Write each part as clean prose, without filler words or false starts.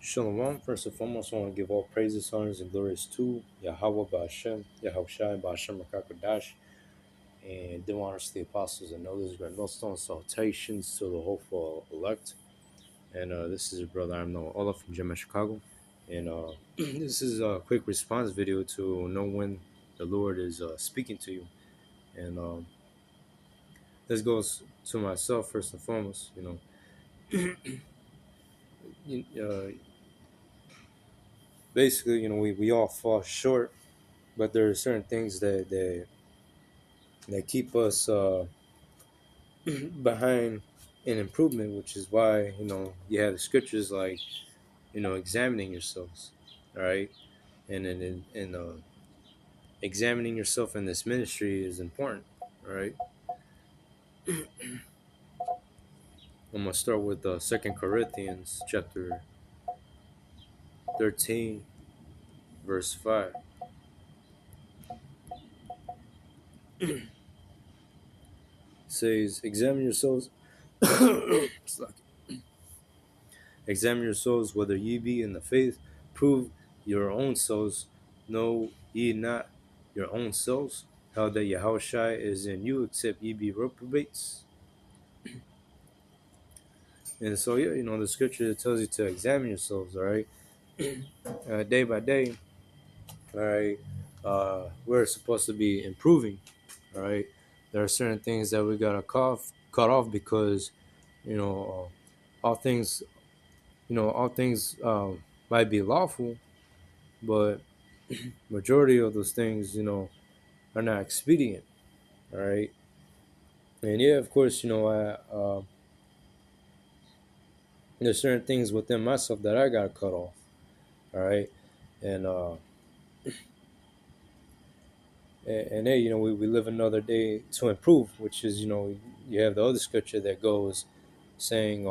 Shalom. First and foremost, I want to give all praises, honors, and glories to Yahweh Ba'Shem, Yahushai Ba'Shem Rakakadash, and do honors to the apostles and elders, grand millstone salutations to the hopeful elect. And this is your brother, I'm Noah Ola from Gemma, Chicago. And this is a quick response video to know when the Lord is speaking to you. And this goes to myself first and foremost. You- uh, Basically, we all fall short, but there are certain things that keep us behind in improvement, which is why you have the scriptures like examining yourselves, all right, and examining yourself in this ministry is important, all right. I'm gonna start with 2 Corinthians chapter 13, verse 5. Says, examine yourselves. Examine your souls whether ye be in the faith. Prove your own souls. Know ye not your own selves, how that Yahushai is in you, except ye be reprobates. And so, yeah, the scripture tells you to examine yourselves, all right, day by day, all right. We're supposed to be improving, all right. There are certain things that we gotta cut off because, all things, all things might be lawful, but majority of those things, are not expedient. All right. And yeah, of course, there's certain things within myself that I got to cut off. All right. And, and hey, we live another day to improve, which is, you have the other scripture that goes saying,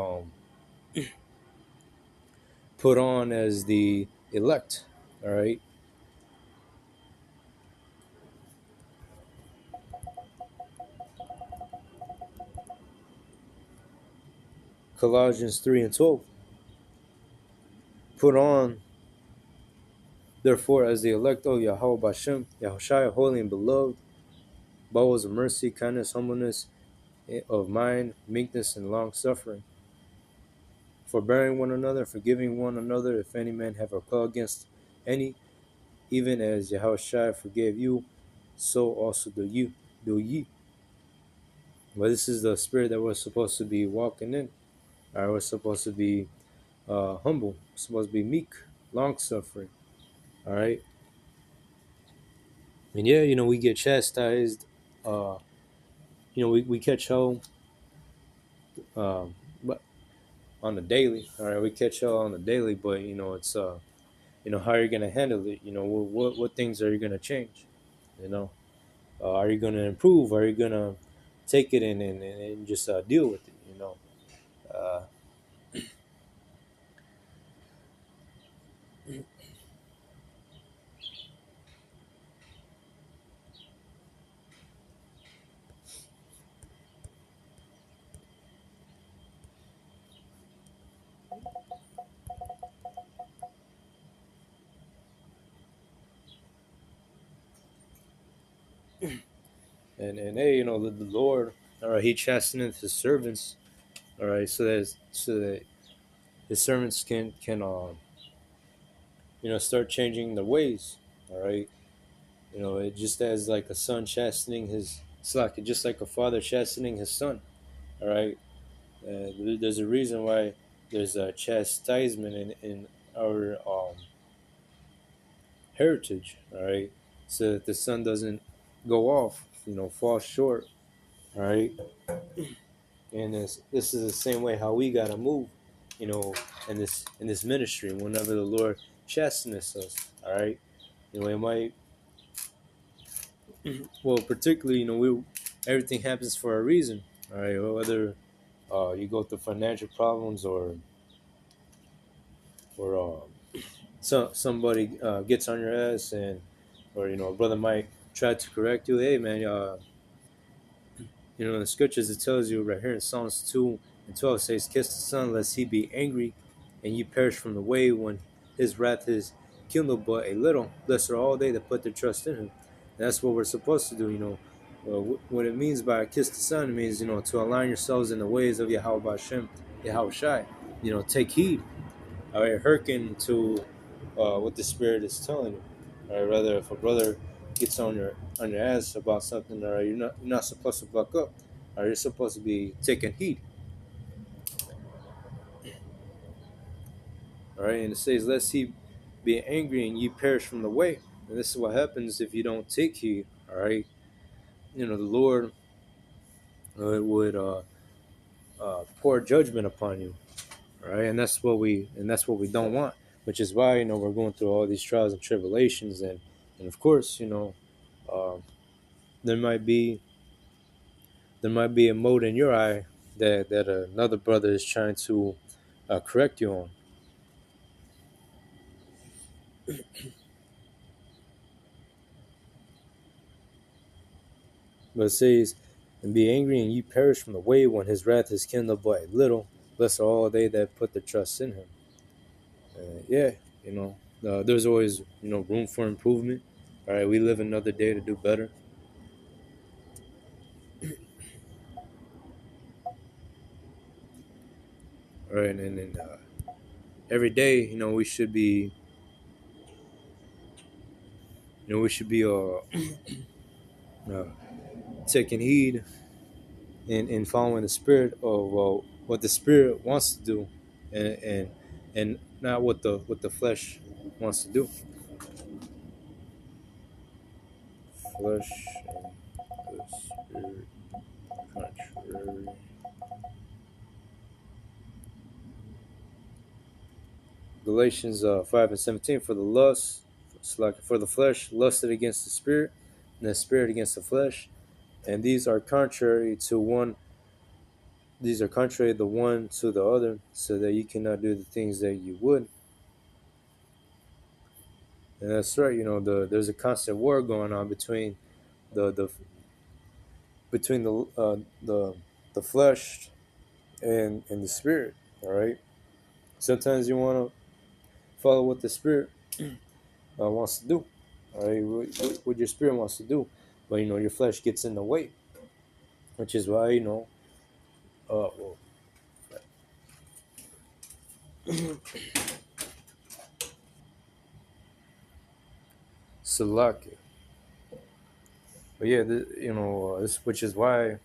put on as the elect. All right. Colossians 3 and 12. Put on, therefore, as the elect of Yahweh Bashem, Yahushua, holy and beloved, bowels of mercy, kindness, humbleness, of mind, meekness, and long suffering, forbearing one another, forgiving one another, if any man have a call against any, even as Yahushua forgave you, so also do ye. But this is the spirit that we're supposed to be walking in. All right, we're supposed to be humble, we're supposed to be meek, long suffering. All right, and yeah, we get chastised. We catch hell, but on the daily. All right, we catch hell on the daily, but it's how are you going to handle it? What things are you going to change? You know, are you going to improve? Are you going to take it and just deal with it? Uh, and hey, the Lord, all right, He chasteneth His servants, all right, so that His servants can start changing their ways, all right. It just as like a son chastening his, it's like just like a father chastening his son, all right. There's a reason why there's a chastisement in our heritage, all right, so that the son doesn't go off, fall short, all right. And this is the same way how we gotta move, you know, in this ministry. Whenever the Lord chastens us, all right, it might, well, particularly, everything happens for a reason, all right. Whether you go through financial problems or somebody gets on your ass, and or a brother might try to correct you. Hey man, in the scriptures it tells you right here in Psalms 2 and 12, it says, kiss the son lest he be angry and ye perish from the way when his wrath is kindled but a little. Blessed are all they that put their trust in him. And that's what we're supposed to do, what it means by kiss the Son, it means, to align yourselves in the ways of Yahweh Hashem, Yahweh Shai. Take heed, all right, hearken to what the Spirit is telling you. All right, rather if a brother gets on your ass about something, all right, you're not supposed to buck up. All right, you're supposed to be taking heed. All right, and it says, "Lest he be angry and ye perish from the way." And this is what happens if you don't take heed. All right, the Lord would pour judgment upon you. All right, and that's what we don't want. Which is why we're going through all these trials and tribulations, and of course uh, there might be a mote in your eye that another brother is trying to correct you on. But it says, "And be angry, and ye perish from the way when his wrath is kindled but a little. Blessed are all they that put their trust in him." Yeah, there's always room for improvement. All right, we live another day to do better. All right, and then every day, we should be uh, taking heed and following the spirit of what the spirit wants to do, and not what the flesh wants to do. Flesh and the spirit contrary. Galatians 5:17, for the flesh lusted against the spirit, and the spirit against the flesh, and these are contrary the one to the other, so that you cannot do the things that you would. And that's right. There's a constant war going on between the between the flesh and the spirit. All right. Sometimes you want to follow what the spirit wants to do. All right, what your spirit wants to do, but your flesh gets in the way, which is why well, Salaki. But yeah, this, which is why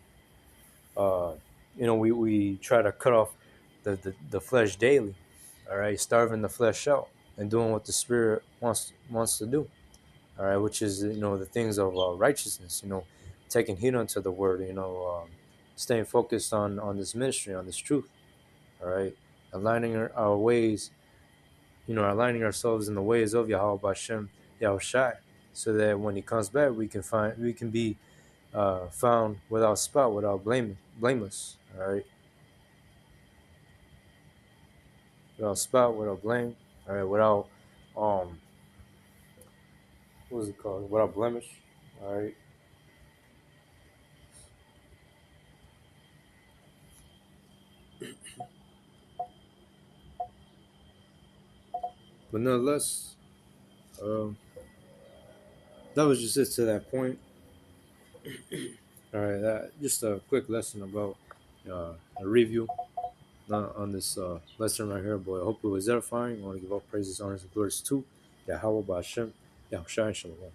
we try to cut off the flesh daily. All right, starving the flesh out and doing what the spirit wants to do. All right, which is the things of righteousness. Taking heed unto the word. Staying focused on this ministry, on this truth. All right, aligning our ways. Aligning ourselves in the ways of Yahweh Bashem, Yahweh Shai, so that when He comes back, we can be found without spot, without blameless. All right, without spot, without blame. All right, without what is it called? Without blemish. All right. But nonetheless, um, that was just it to that point. All right, just a quick lesson about a review on this lesson right here, but I hope it was edifying. I want to give all praises, honors, and glories to Yahweh Ba'Shem, Yahushua, and Shalom.